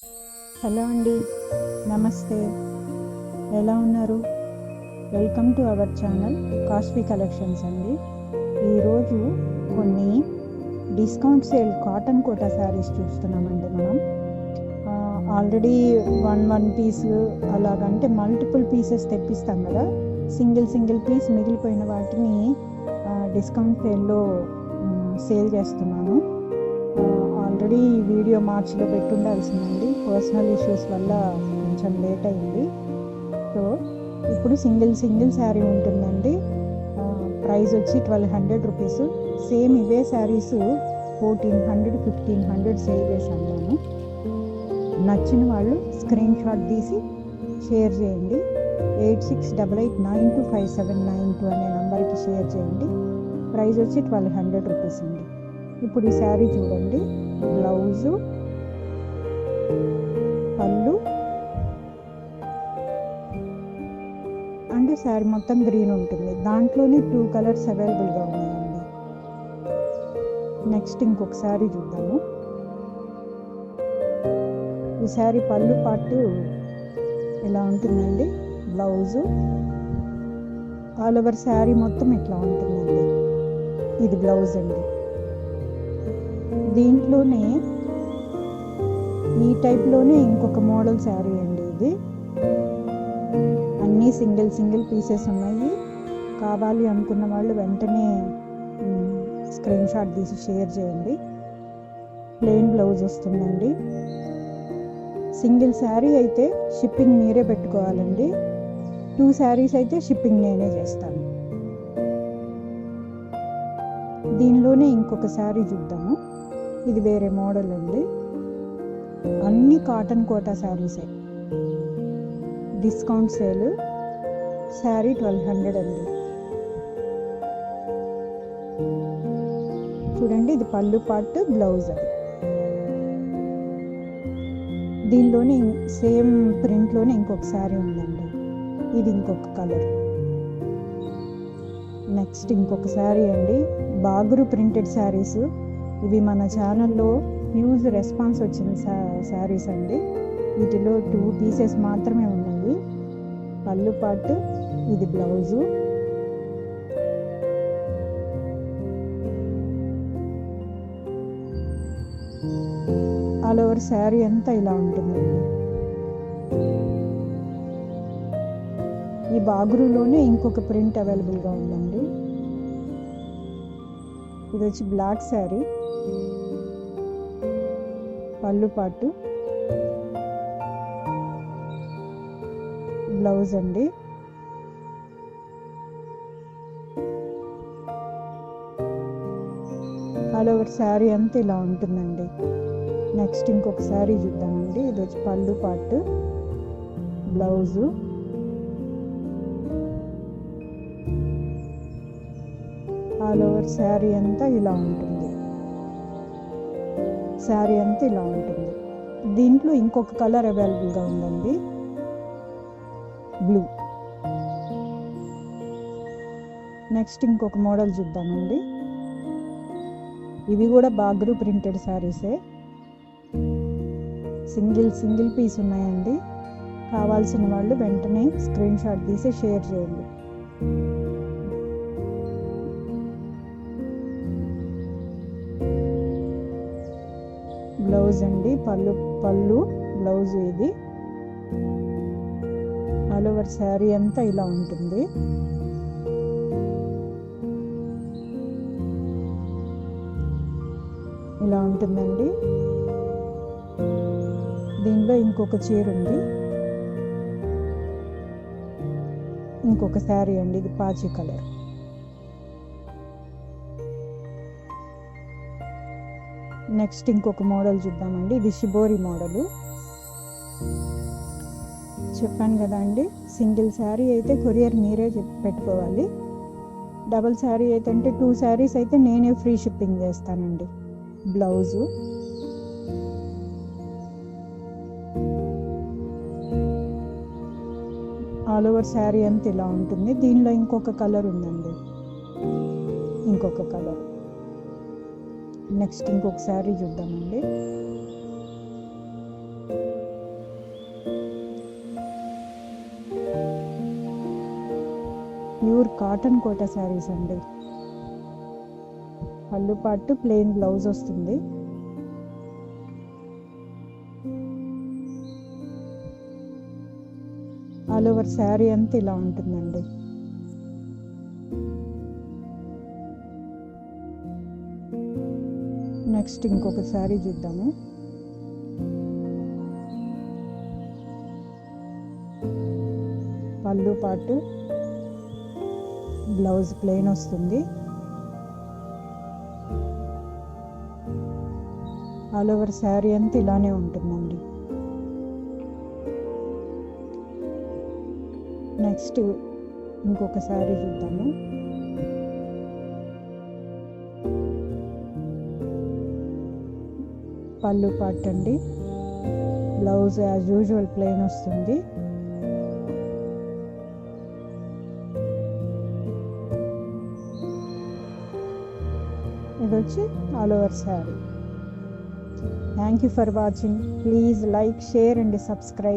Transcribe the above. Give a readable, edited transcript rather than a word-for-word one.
Hello అండి, నమస్తే. ఎలా ఉన్నారు? Welcome to our channel costly collections అండి. ఈరోజు కొన్ని discount sale cotton Kota saris చూస్తున్నామండి. మనం ఆల్రెడీ వన్ పీస్ అలాగంటే మల్టిపుల్ పీసెస్ తెప్పిస్తాం కదా, సింగిల్ పీస్ మిగిలిపోయిన వాటిని డిస్కౌంట్ సేల్లో సేల్ చేస్తున్నాను. ఆల్రెడీ వీడియో మార్చిలో పెట్టుండాల్సిందండి, పర్సనల్ ఇష్యూస్ వల్ల కొంచెం లేట్ అయింది. సో ఇప్పుడు సింగిల్ శారీ ఉంటుందండి. ప్రైస్ వచ్చి 1200 రూపీస్. సేమ్ ఇవే శారీస్ 1400, 1500 సేల్ చేశాను నేను. నచ్చిన వాళ్ళు స్క్రీన్ షాట్ తీసి షేర్ చేయండి. 8688925792 అనే నెంబర్కి షేర్ చేయండి. ప్రైస్ వచ్చి 1200 రూపీస్ అండి. ఇప్పుడు ఈ శారీ చూడండి, బ్లౌజు, పళ్ళు అంటే శారీ మొత్తం గ్రీన్ ఉంటుంది. దాంట్లోనే 2 కలర్స్ అవైలబుల్గా ఉన్నాయండి. నెక్స్ట్ ఇంకొక శారీ చూద్దాము. ఈ శారీ పళ్ళు పాటు ఇలా ఉంటుందండి. బ్లౌజు ఆల్ ఓవర్ శారీ మొత్తం ఇట్లా ఉంటుందండి. ఇది బ్లౌజ్ అండి. దీంట్లోనే ఈ టైప్లోనే ఇంకొక మోడల్ శారీ అండి. ఇది అన్నీ సింగిల్ పీసెస్ ఉన్నాయి. కావాలి అనుకున్న వాళ్ళు వెంటనే స్క్రీన్ షాట్ తీసి షేర్ చేయండి. ప్లెయిన్ బ్లౌజ్ వస్తుందండి. సింగిల్ శారీ అయితే షిప్పింగ్ మీరే పెట్టుకోవాలండి. 2 శారీస్ అయితే షిప్పింగ్ నేనే చేస్తాను. దీనిలోనే ఇంకొక శారీ చూద్దాము. ఇది వేరే మోడల్ అండి. అన్ని కాటన్ కోటా శారీసే. Discount sale. శారీ 1200 అండి. చూడండి, ఇది పళ్ళు పార్ట్, బ్లౌజ్ అది. దీనిలోనే సేమ్ ప్రింట్లోనే ఇంకొక శారీ ఉందండి. ఇది ఇంకొక కలర్. నెక్స్ట్ ఇంకొక శారీ అండి, బాగురు ప్రింటెడ్ శారీస్. ఇవి మన ఛానల్లో హ్యూజ్ రెస్పాన్స్ వచ్చిన శారీస్ అండి. వీటిలో 2 పీసెస్ మాత్రమే ఉన్నాయి. పళ్ళు పాటు, ఇది బ్లౌజు. ఆల్ ఓవర్ శారీ అంతా ఇలా ఉంటుందండి. ఈ బాగురులోనే ఇంకొక ప్రింట్ అవైలబుల్గా ఉందండి. ఇది వచ్చి బ్లాక్ శారీ, పళ్ళు పాటు, బ్లౌజ్ అండి. ఆల్ ఓవర్ శారీ అంతా ఇలా ఉంటుందండి. నెక్స్ట్ ఇంకొక శారీ చూద్దామండి. ఇది వచ్చి పళ్ళు పాటు, బ్లౌజు. ఆల్ ఓవర్ శారీ అంతా ఇలా ఉంటుంది. శారీ అంతా ఇలా ఉంటుంది. దీంట్లో ఇంకొక కలర్ అవైలబుల్గా ఉందండి, బ్లూ. నెక్స్ట్ ఇంకొక మోడల్ చూద్దామండి. ఇవి కూడా బాగ్రూ ప్రింటెడ్ శారీసే. సింగిల్ పీస్ ఉన్నాయండి. కావాల్సిన వాళ్ళు వెంటనే స్క్రీన్ షాట్ తీసి షేర్ చేయండి. బ్లౌజ్ అండి, పళ్ళు బ్లౌజ్. ఇది ఆల్ ఓవర్ శారీ అంతా ఇలా ఉంటుంది. ఇలా ఉంటుందండి. దీనిలో ఇంకొక చీర ఉంది. ఇంకొక శారీ అండి, ఇది పాచి కలర్. నెక్స్ట్ ఇంకొక మోడల్ చూద్దామండి. ఇది షిబోరి మోడలు. చెప్పాను కదా అండి, సింగిల్ శారీ అయితే కొరియర్ మీరే పెట్టుకోవాలి. డబుల్ శారీ అయితే అంటే 2 శారీస్ అయితే నేనే ఫ్రీ షిప్పింగ్ చేస్తానండి. బ్లౌజు, ఆల్ ఓవర్ శారీ అంతా ఇలా ఉంటుంది. దీనిలో ఇంకొక కలర్ ఉందండి, ఇంకొక కలర్. నెక్స్ట్ ఇంకొక శారీ చూద్దామండి. ప్యూర్ కాటన్ కోటా శారీస్ అండి. పళ్ళు పాటు ప్లెయిన్ బ్లౌజ్ వస్తుంది. ఆల్ ఓవర్ శారీ అంతా ఇలా ఉంటుందండి. నెక్స్ట్ ఇంకొక శారీ చూద్దాము. పళ్ళు పాటు బ్లౌజ్ ప్లెయిన్ వస్తుంది. ఆల్ ఓవర్ శారీ అంతా ఇలానే ఉంటుందండి. నెక్స్ట్ ఇంకొక శారీ చూద్దాము. పళ్ళు పార్ట్ అండి. బ్లౌజ్ యాజ్ యూజువల్ ప్లెయిన్ వస్తుంది. ఇది వచ్చి all over sari. Thank you for watching. Please like, share and subscribe.